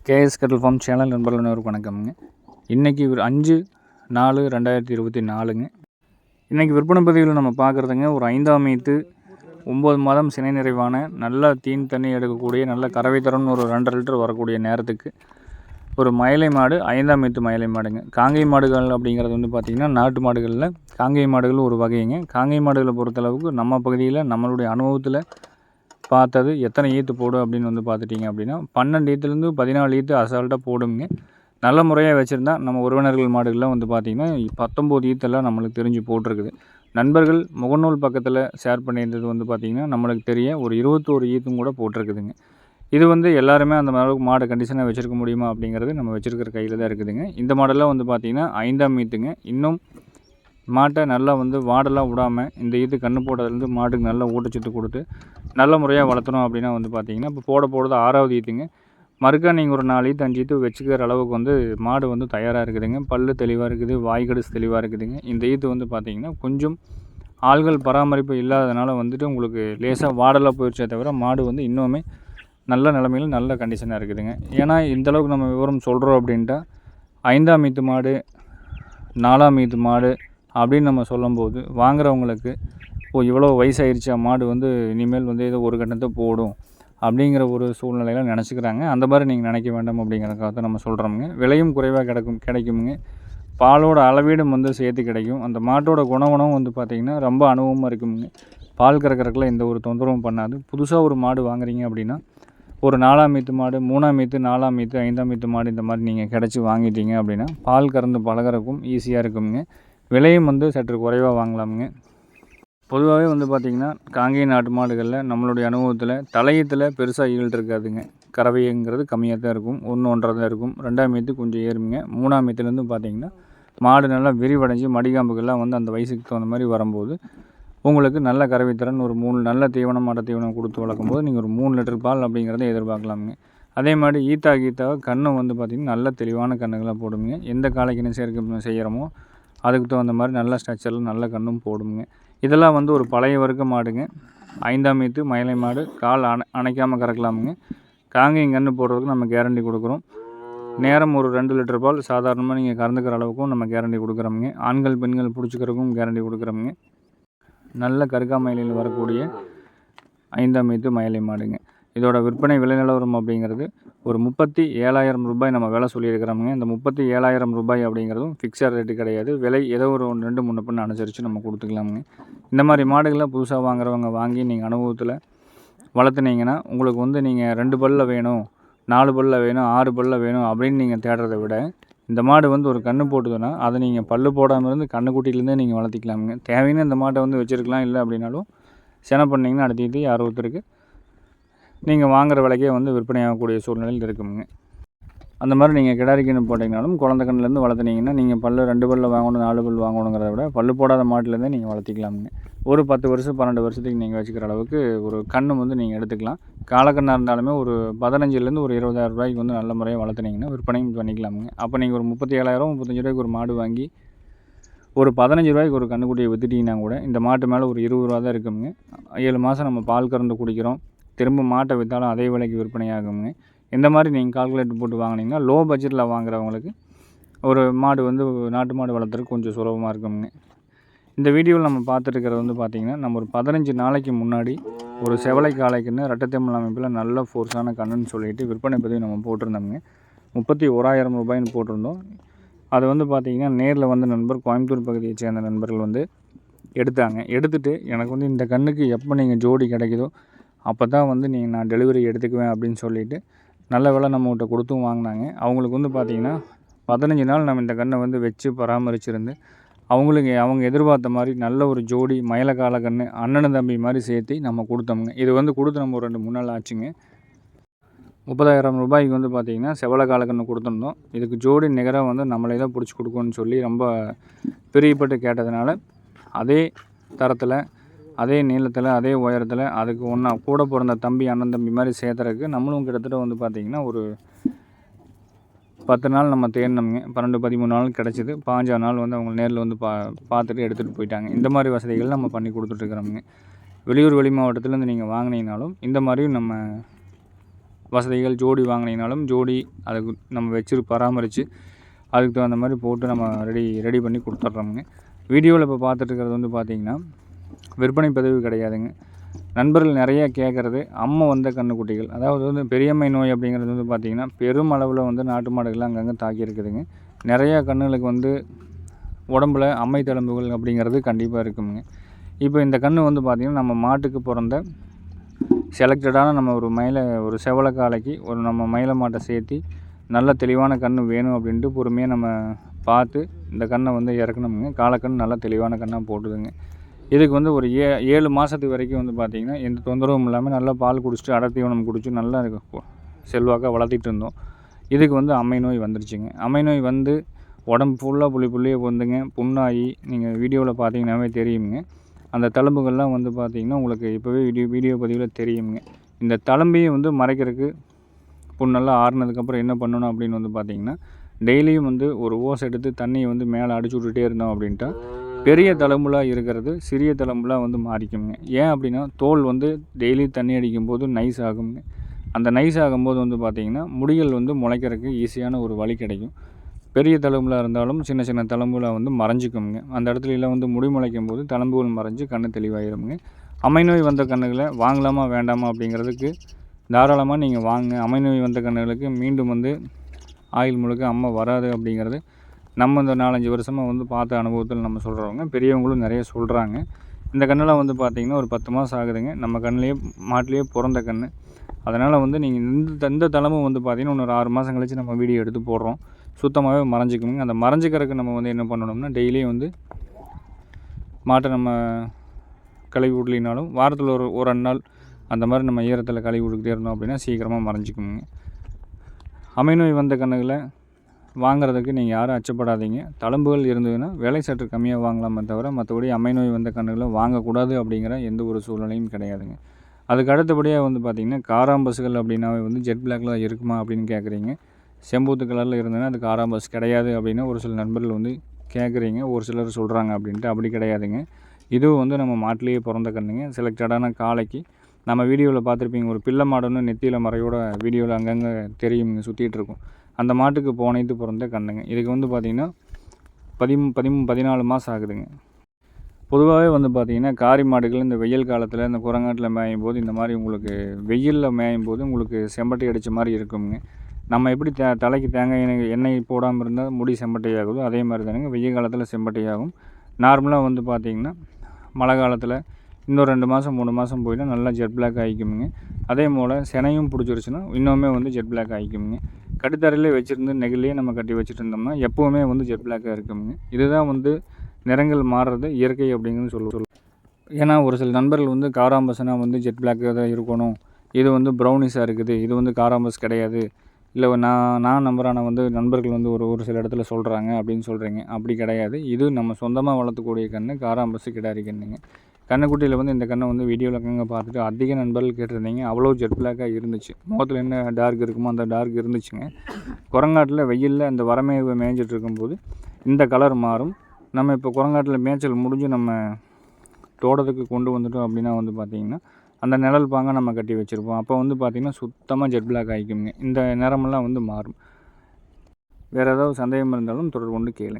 KS kettle form channel நண்பர்கள் அனைவருக்கும் வணக்கம்ங்க. இன்றைக்கி ஒரு 5/4/2024ங்க. இன்றைக்கி விற்பனை பதிவில் நம்ம பார்க்குறதுங்க ஒரு 5ஆம் ஈத்து 9 மாதம் சினை நிறைவான நல்ல தீன் தண்ணி எடுக்கக்கூடிய நல்ல கறவை தரம்னு ஒரு 2.5 லிட்டர் வரக்கூடிய நேரத்துக்கு ஒரு மயிலை மாடு 5ஆம் ஈத்து மயிலை மாடுங்க. காங்கை மாடுகள் அப்படிங்கிறது வந்து பார்த்திங்கன்னா நாட்டு மாடுகளில் காங்கை மாடுகள் ஒரு வகைங்க. காங்கை மாடுகளை பொறுத்தளவுக்கு நம்ம பகுதியில் நம்மளுடைய அனுபவத்தில் பார்த்தது எத்தனை ஈத்து போடும் அப்படின்னு வந்து பார்த்துட்டிங்க அப்படின்னா 12 ஈத்துலேருந்து 14 ஈத்து அசால்ட்டாக போடுங்க. நல்ல முறையாக வச்சுருந்தா நம்ம உறவினர்கள் மாடுகளில் வந்து பார்த்திங்கன்னா 19 ஈத்தெல்லாம் நம்மளுக்கு தெரிஞ்சு போட்டிருக்குது. நண்பர்கள் முகநூல் பக்கத்தில் ஷேர் பண்ணியிருந்தது வந்து பார்த்திங்கன்னா நம்மளுக்கு தெரிய ஒரு 21 ஈத்தும் கூட போட்டிருக்குதுங்க. இது வந்து எல்லாருமே அந்த அளவுக்கு மாடு கண்டிஷனாக வச்சுருக்க முடியுமா அப்படிங்கிறது நம்ம வச்சுருக்கிற கையில் தான் இருக்குதுங்க. இந்த மாடெல்லாம் வந்து பார்த்திங்கன்னா 5ஆம் ஈத்துங்க. இன்னும் மாட்டை நல்லா வந்து வாடெல்லாம் விடாமல் இந்த ஈத்து கன்று போட்டதுலேருந்து மாட்டுக்கு நல்லா ஊட்டச்சத்து கொடுத்து நல்ல முறையாக வளர்த்தணும் அப்படின்னா வந்து பார்த்திங்கன்னா இப்போ போடுறது 6ஆவது ஈத்துங்க. மறுக்கா நீங்கள் ஒரு 4 ஈத்து 5 ஈத்து வச்சுக்கிற அளவுக்கு வந்து மாடு வந்து தயாராக இருக்குதுங்க. பல் தெளிவாக இருக்குது, வாய்க்கடிசு தெளிவாக இருக்குதுங்க. இந்த ஈத்து வந்து பார்த்திங்கன்னா கொஞ்சம் ஆள்கள் பராமரிப்பு இல்லாததுனால வந்துட்டு உங்களுக்கு லேசாக வாடெல்லாம் போயிடுச்சே தவிர மாடு வந்து இன்னுமே நல்ல நிலமையில் நல்ல கண்டிஷனாக இருக்குதுங்க. ஏன்னா இந்தளவுக்கு நம்ம விவரம் சொல்கிறோம் அப்படின்ட்டா 5ஆம் ஈத்து மாடு 4ஆம் ஈத்து மாடு அப்படின்னு நம்ம சொல்லும்போது வாங்குறவங்களுக்கு இவ்வளோ வயசாகிடுச்சா மாடு வந்து இனிமேல் வந்து ஏதோ ஒரு கட்டத்தை போடும் அப்படிங்கிற ஒரு சூழ்நிலையில் நினச்சிக்கிறாங்க. அந்த மாதிரி நீங்கள் நினைக்க வேண்டாம் அப்படிங்கிறதுக்காக தான் நம்ம சொல்கிறோமுங்க. விலையும் குறைவாக கிடைக்குமுங்க. பாலோட அளவீடும் வந்து சேர்த்து கிடைக்கும். அந்த மாட்டோட குணம் வந்து பார்த்திங்கன்னா ரொம்ப அனுபவமாக இருக்குமுங்க. பால் கறக்கிறதுக்குலாம் எந்த ஒரு தொந்தரவும் பண்ணாது. புதுசாக ஒரு மாடு வாங்குறீங்க அப்படின்னா ஒரு 4ஆம் ஈத்து மாடு 3ஆம் ஈத்து 4ஆம் ஈத்து 5ஆம் ஈத்து மாடு இந்த மாதிரி நீங்கள் கிடச்சி வாங்கிட்டீங்க அப்படின்னா பால் கறந்து பழகிறக்கும் ஈஸியாக இருக்குமுங்க. விலையும் வந்து சற்று குறைவாக வாங்கலாமுங்க. பொதுவாகவே வந்து பார்த்திங்கன்னா காங்கேய நாட்டு மாடுகளில் நம்மளுடைய அனுபவத்தில் தலையத்தில் பெருசாக ஈல்டு இருக்காதுங்க. கறவைங்கிறது கம்மியாக தான் இருக்கும். 1-1.5 தான் இருக்கும். 2ஆம் ஈத்து கொஞ்சம் ஏறுமுங்க. 3ஆம் ஈத்துலேருந்து பார்த்திங்கன்னா மாடு நல்லா விரிவடைஞ்சு மடிகாம்புகள்லாம் வந்து அந்த வயசுக்கு தகுந்த மாதிரி வரும்போது உங்களுக்கு நல்ல கறவைத்திறன் ஒரு 3 நல்ல தீவனம் மாட தீவனம் கொடுத்து வளர்க்கும்போது நீங்கள் ஒரு 3 லிட்டர் பால் அப்படிங்கிறத எதிர்பார்க்கலாமுங்க. அதே மாதிரி ஈத்தாக கன்று வந்து பார்த்திங்கன்னா நல்ல தெளிவான கன்றுகளாக போடுங்க. எந்த காலைக்கிணம் செய்கிறோமோ அதுக்கு தகுந்த மாதிரி நல்ல ஸ்ட்ரக்சரில் நல்ல கன்றும் போடுங்க. இதெல்லாம் வந்து ஒரு பழைய வர்க்க மாடுங்க. 5ஆம் ஈத்து மயிலை மாடு கால் அணைக்காமல் கறக்கலாமுங்க. காங்கேயம் கன்று போடுறதுக்கு நம்ம கேரண்டி கொடுக்குறோம். நேரம் ஒரு 2 லிட்டர் பால் சாதாரணமாக நீங்கள் கறந்துக்கிற அளவுக்கும் நம்ம கேரண்டி கொடுக்குறோமுங்க. ஆண்கள் பெண்கள் பிடிச்சிக்கிறதுக்கும் கேரண்டி கொடுக்குறோமுங்க. நல்ல கருக்கா மயிலையில் வரக்கூடிய 5ஆம் ஈத்து மயிலை மாடுங்க. இதோட விற்பனை விலை நிலவரம் அப்படிங்கிறது ஒரு 37,000 ரூபாய் நம்ம விலை சொல்லியிருக்கிறோமுங்க. இந்த 37,000 ரூபாய் அப்படிங்கிறதும் ஃபிக்ஸட் ரேட்டு கிடையாது. விலை ஏதோ ஒரு 2 3 பண்ணு அனுசரித்து நம்ம கொடுத்துக்கலாமுங்க. இந்த மாதிரி மாடுகளை புதுசாக வாங்குறவங்க வாங்கி நீங்கள் அனுபவத்தில் வளர்த்துனீங்கன்னா உங்களுக்கு வந்து நீங்கள் 2 பல்லில் வேணும், 4 பல்லில் வேணும், 6 பல்லில் வேணும் அப்படின்னு நீங்கள் தேடுறதை விட இந்த மாடு வந்து ஒரு கன்று போட்டுதுன்னா அதை நீங்கள் பல்லு போடாமல் இருந்து கன்றுக்குட்டியிலேருந்தே நீங்கள் வளர்த்திக்கலாமுங்க. தேவைன்னு இந்த மாட்டை வந்து வச்சுருக்கலாம். இல்லை அப்படின்னாலும் செனை பண்ணிங்கன்னா அடுத்து யார் ஒருத்தருக்கு நீங்கள் வாங்குகிற விலைக்கே வந்து விற்பனையாகக்கூடிய சூழ்நிலையில் இருக்குங்க. அந்த மாதிரி நீங்கள் கிடாரிக்கன்று போட்டிங்கனாலும் குழந்தை கன்றுலேருந்து வளர்த்துனீங்கன்னா நீங்கள் 2 பல்லில் வாங்கணும் 4 பல் வாங்கணுங்கிறத விட பல்லு போடாத மாட்டிலேருந்தே நீங்கள் வளர்த்திக்கலாமுங்க. ஒரு 10 வருஷம் 12 வருஷத்துக்கு நீங்கள் வச்சுக்கிற அளவுக்கு ஒரு கன்று வந்து நீங்கள் எடுத்துக்கலாம். காலக்கண்ணாக இருந்தாலுமே ஒரு 15,000 ஒரு 20,000 ரூபாய்க்கு வந்து நல்ல முறையாக வளர்த்துனீங்கன்னா விற்பனையும் பண்ணிக்கலாமுங்க. அப்போ நீங்கள் ஒரு 37,000 35 ரூபாய்க்கு ஒரு மாடு வாங்கி ஒரு 15 ரூபாய்க்கு ஒரு கன்றுக்குட்டியை விற்றுட்டிங்கன்னா கூட இந்த மாட்டு மேலே ஒரு 20 ரூபா தான் இருக்குங்க. 7 மாதம் நம்ம பால் கறந்து குடிக்கிறோம். திரும்ப மாட்டை விற்றாலும் அதே விலைக்கு விற்பனை ஆகுங்க. இந்த மாதிரி நீங்கள் கால்குலேட் போட்டு வாங்கினீங்கன்னா லோ பட்ஜெட்டில் வாங்குறவங்களுக்கு ஒரு மாடு வந்து நாட்டு மாடு வளர்த்துறதுக்கு கொஞ்சம் சுலபமாக இருக்குங்க. இந்த வீடியோவில் நம்ம பார்த்துருக்கிறது வந்து பார்த்திங்கன்னா நம்ம ஒரு 15 நாளைக்கு முன்னாடி ஒரு செவலை காளைக்குன்னு ரெட்டத்தமிழ் அமைப்பில் நல்ல ஃபோர்ஸான கண்ணுன்னு சொல்லிட்டு விற்பனை பதிவு நம்ம போட்டிருந்தோம்ங்க. 31,000 ரூபாய்னு போட்டிருந்தோம். அது வந்து பார்த்திங்கன்னா நேரில் வந்து நண்பர் கோயம்புத்தூர் பகுதியை சேர்ந்த நண்பர்கள் வந்து எடுத்துகிட்டு எனக்கு வந்து இந்த கண்ணுக்கு எப்போ நீங்கள் ஜோடி கிடைக்குதோ அப்போ தான் வந்து நான் டெலிவரி எடுத்துக்குவேன் அப்படின்னு சொல்லிவிட்டு நல்ல விலை நம்மகிட்ட கொடுத்தும் வாங்கினாங்க. அவங்களுக்கு வந்து பார்த்திங்கன்னா 15 நாள் நம்ம இந்த கன்றை வந்து வச்சு பராமரிச்சிருந்து அவங்க எதிர்பார்த்த மாதிரி நல்ல ஒரு ஜோடி மயிலக்கால கன்று அண்ணன் தம்பி மாதிரி சேர்த்து நம்ம கொடுத்தோமுங்க. இது வந்து கொடுத்து நம்ம ஒரு 2-3 நாள் ஆச்சுங்க. 30,000 ரூபாய்க்கு வந்து பார்த்திங்கன்னா செவலை காலக்கன்று கொடுத்துருந்தோம். இதுக்கு ஜோடி நிகராக வந்து நம்மளே தான் பிடிச்சி கொடுக்கணும்னு சொல்லி ரொம்ப பிரியப்பட்டு கேட்டதுனால அதே தரத்தில் அதே நீளத்தில் அதே உயரத்தில் அதுக்கு கூட பிறந்த தம்பி அண்ணன் தம்பி மாதிரி சேர்த்துறதுக்கு நம்மளும் கிட்டத்தட்ட வந்து பார்த்திங்கன்னா ஒரு 10 நாள் நம்ம தேடினோம்ங்க. 12-13 நாள் கிடச்சிது. 15 நாள் வந்து அவங்க நேரில் வந்து பார்த்துட்டு எடுத்துகிட்டு போயிட்டாங்க. இந்த மாதிரி வசதிகள் நம்ம பண்ணி கொடுத்துட்ருக்குறோமுங்க. வெளியூர் வெளி மாவட்டத்துலேருந்து நீங்கள் வாங்கினீங்கனாலும் இந்த மாதிரியும் நம்ம வசதிகள் ஜோடி வாங்கினீங்கனாலும் ஜோடி அதுக்கு நம்ம பராமரித்து அதுக்கு தகுந்த மாதிரி போட்டு நம்ம ரெடி பண்ணி கொடுத்துட்றோமுங்க. வீடியோவில் இப்போ பார்த்துட்டு இருக்கிறது வந்து பார்த்திங்கன்னா விற்பனை பதிவு கிடையாதுங்க. நண்பர்கள் நிறையா கேட்குறது அம்மை வந்த கன்றுக்குட்டிகள், அதாவது வந்து பெரியம்மை நோய் அப்படிங்கிறது வந்து பார்த்திங்கன்னா பெரும் அளவில் வந்து நாட்டு மாடுகள்லாம் அங்கங்கே தாக்கியிருக்குதுங்க. நிறையா கன்றுகளுக்கு வந்து உடம்புல அம்மை தழும்புகள் அப்படிங்கிறது கண்டிப்பாக இருக்குங்க. இப்போ இந்த கன்று வந்து பார்த்திங்கன்னா நம்ம மாட்டுக்கு பிறந்த செலக்டடான நம்ம ஒரு செவலை காலைக்கு நம்ம மயில மாட்டை சேர்த்தி நல்ல தெளிவான கன்று வேணும் அப்படின்ட்டு பொறுமையாக நம்ம பார்த்து இந்த கன்றை வந்து இறக்கணுமுங்க. காலக்கன்று நல்லா தெளிவான கன்றாக போட்டுதுங்க. இதுக்கு வந்து ஒரு 7 மாதத்துக்கு வரைக்கும் வந்து பார்த்திங்கன்னா எந்த தொந்தரவும் இல்லாமல் நல்லா பால் குடிச்சிட்டு அடர் தீவனம் குடிச்சு நல்லா செல்வாக்காக வளர்த்திட்டு இருந்தோம். இதுக்கு வந்து அம்மை நோய் வந்துருச்சுங்க. அம்மை நோய் வந்து உடம்பு ஃபுல்லாக புள்ளியே வந்துங்க, புண்ணாகி நீங்கள் வீடியோவில் பார்த்தீங்கன்னாவே தெரியுங்க. அந்த தழும்புகள்லாம் வந்து பார்த்திங்கன்னா உங்களுக்கு இப்போவே வீடியோ பதிவில் தெரியுங்க. இந்த தழும்பையும் வந்து மறைக்கிறதுக்கு புண்ணெல்லாம் ஆறுனதுக்கப்புறம் என்ன பண்ணணும் அப்படின்னு வந்து பார்த்திங்கன்னா டெய்லியும் வந்து ஒரு ஓஸ் எடுத்து தண்ணியை வந்து மேலே அடிச்சு விட்டுட்டே இருந்தோம் அப்படின்ட்டா பெரிய தழும்புலாம் இருக்கிறது சிறிய தழும்புலாம் வந்து மாறிக்குங்க. ஏன் அப்படின்னா தோல் வந்து டெய்லி தண்ணி அடிக்கும்போது நைஸ் ஆகுங்க. அந்த நைஸ் ஆகும்போது வந்து பார்த்திங்கன்னா முடிகள் வந்து முளைக்கிறதுக்கு ஈஸியான ஒரு வழி கிடைக்கும். பெரிய தழும்புலாம் இருந்தாலும் சின்ன சின்ன தழும்புலாம் வந்து மறைஞ்சிக்குங்க. அந்த இடத்துலலாம் வந்து முடி முளைக்கும் போது தழும்புகள் மறைஞ்சு கண்ணு தெளிவாயிருங்க. அம்மை நோய் வந்த கன்றுகளை வாங்கலாமா வேண்டாமா அப்படிங்கிறதுக்கு தாராளமாக நீங்கள் வாங்க. அம்மை நோய் வந்த கன்றுகளுக்கு மீண்டும் வந்து ஆயில் முழுக்க அம்மை வராது அப்படிங்கிறது நம்ம இந்த 4-5 வருஷமாக வந்து பார்த்த அனுபவத்தில் நம்ம சொல்கிறவங்க பெரியவங்களும் நிறைய சொல்கிறாங்க. இந்த கன்றெல்லாம் வந்து பார்த்திங்கன்னா ஒரு 10 மாதம் ஆகுதுங்க. நம்ம மாட்டிலேயே பிறந்த கன்று. அதனால் வந்து நீங்கள் இந்த தளமும் வந்து பார்த்திங்கன்னா இன்னொரு 6 மாதம் கழித்து நம்ம வீடியோ எடுத்து போடுறோம். சுத்தமாகவே மறைஞ்சிக்குங்க. அந்த மறைஞ்சிக்கிறதுக்கு நம்ம வந்து என்ன பண்ணணும்னா டெய்லியும் வந்து மாட்டை நம்ம கழுவி விடலினாலும் வாரத்தில் ஒரு 2 நாள் அந்த மாதிரி நம்ம ஈரத்தில் கழுவி விட்டுக்கிட்டே இருந்தோம் அப்படின்னா சீக்கிரமாக மறைஞ்சிக்குங்க. அம்மை நோய் வந்த கன்றுகளை வாங்குறதுக்கு நீங்கள் யாரும் அச்சப்படாதீங்க. தழும்புகள் இருந்ததுன்னா விலை சற்று கம்மியாக வாங்கலாமே தவிர மற்றபடி அம்மை நோய் வந்த கன்றுகளை வாங்கக்கூடாது அப்படிங்கிற எந்த ஒரு சூழ்நிலையும் கிடையாதுங்க. அதுக்கு அடுத்தபடியாக வந்து பார்த்திங்கன்னா காராம்பசுகள் அப்படின்னாவே வந்து ஜெட் பிளாக்கில் இருக்குமா அப்படின்னு கேட்குறீங்க. செம்பூத்து கலரில் இருந்ததுன்னா அது காராம்பஸ் கிடையாது அப்படின்னு ஒரு சில நண்பர்கள் வந்து கேட்குறீங்க. ஒரு சிலர் சொல்கிறாங்க அப்படின்ட்டு. அப்படி கிடையாதுங்க. இதுவும் வந்து நம்ம மாட்டிலேயே பிறந்த கன்றுங்க. செலக்டடான காலைக்கு நம்ம வீடியோவில் பார்த்துருப்பீங்க. ஒரு பிள்ளை மாடுன்னு நெத்தியில் மறையோட வீடியோவில் அங்கங்கே தெரியுங்க சுற்றிட்டு இருக்கும். அந்த மாட்டுக்கு போனைத்து பிறந்த கன்றுங்க. இதுக்கு வந்து பார்த்திங்கன்னா 14 மாதம் ஆகுதுங்க. பொதுவாகவே வந்து பார்த்திங்கன்னா காரி மாடுகள் இந்த வெயில் காலத்தில் இந்த குரங்காட்டில் மேயும் போது இந்த மாதிரி உங்களுக்கு வெயிலில் மேயும் போது உங்களுக்கு செம்பட்டை அடித்த மாதிரி இருக்குங்க. நம்ம எப்படி தலைக்கு தேங்காய் எண்ணெய் போடாமல் இருந்தால் முடி செம்பட்டையாகுதோ அதே மாதிரி தானுங்க வெயில் காலத்தில் செம்பட்டையாகும். நார்மலாக வந்து பார்த்திங்கன்னா மழை காலத்தில் இன்னும் 2 மாதம் 3 மாதம் போயிட்டா நல்லா ஜெட் பிளாக் ஆகிக்குமுங்க. அதே போல் செனையும் பிடிச்சிருச்சுன்னா இன்னுமே வந்து ஜெட் பிளாக் ஆகிக்குமுங்க. கட்டுத்தரையிலே வச்சுருந்து நெகிலே நம்ம கட்டி வச்சுட்டு இருந்தோம்னா எப்போவுமே வந்து ஜெட் பிளாக்காக இருக்குமுங்க. இதுதான் வந்து நிறங்கள் மாறுறது இயற்கை அப்படிங்கிறது சொல்லுவோம். ஏன்னா ஒரு சில நண்பர்கள் வந்து காராம்பஸ்னால் வந்து ஜெட் பிளாக்காக தான் இருக்கணும், இது வந்து ப்ரௌனிஷாக இருக்குது, இது வந்து காராம்பஸ் கிடையாது, இல்லை நான் நம்புறான வந்து நண்பர்கள் வந்து ஒரு சில இடத்துல சொல்கிறாங்க அப்படின்னு சொல்கிறீங்க. அப்படி கிடையாது. இது நம்ம சொந்தமாக வளர்த்தக்கூடிய கன்று காராம்பஸ் கிடாரி கன்றுங்க. கன்றுக்குட்டியில் வந்து இந்த கன்றை வந்து வீடியோவில் அங்கங்கே பார்த்துட்டு அதிக நண்பர்கள் கேட்டிருந்தீங்க. அவ்வளோ ஜெட் பிளாக்காக இருந்துச்சு. முகத்தில் என்ன டார்க் இருக்குமோ அந்த டார்க் இருந்துச்சுங்க. குரங்காட்டில் வெயிலில் அந்த வரமேவை மேய்ஞ்சிட்டு இருக்கும்போது இந்த கலர் மாறும். நம்ம இப்போ குரங்காட்டில் மேய்ச்சல் முடிஞ்சு நம்ம தோட்டத்துக்கு கொண்டு வந்துட்டோம் அப்படின்னா வந்து பார்த்திங்கன்னா அந்த நிழல் பாங்க நம்ம கட்டி வச்சுருப்போம். அப்போ வந்து பார்த்திங்கன்னா சுத்தமாக ஜெட் பிளாக் ஆகிக்குங்க. இந்த நிறமெல்லாம் வந்து மாறும். வேறு ஏதாவது சந்தேகம் இருந்தாலும் தொடர்பு கொண்டு கேளுங்க.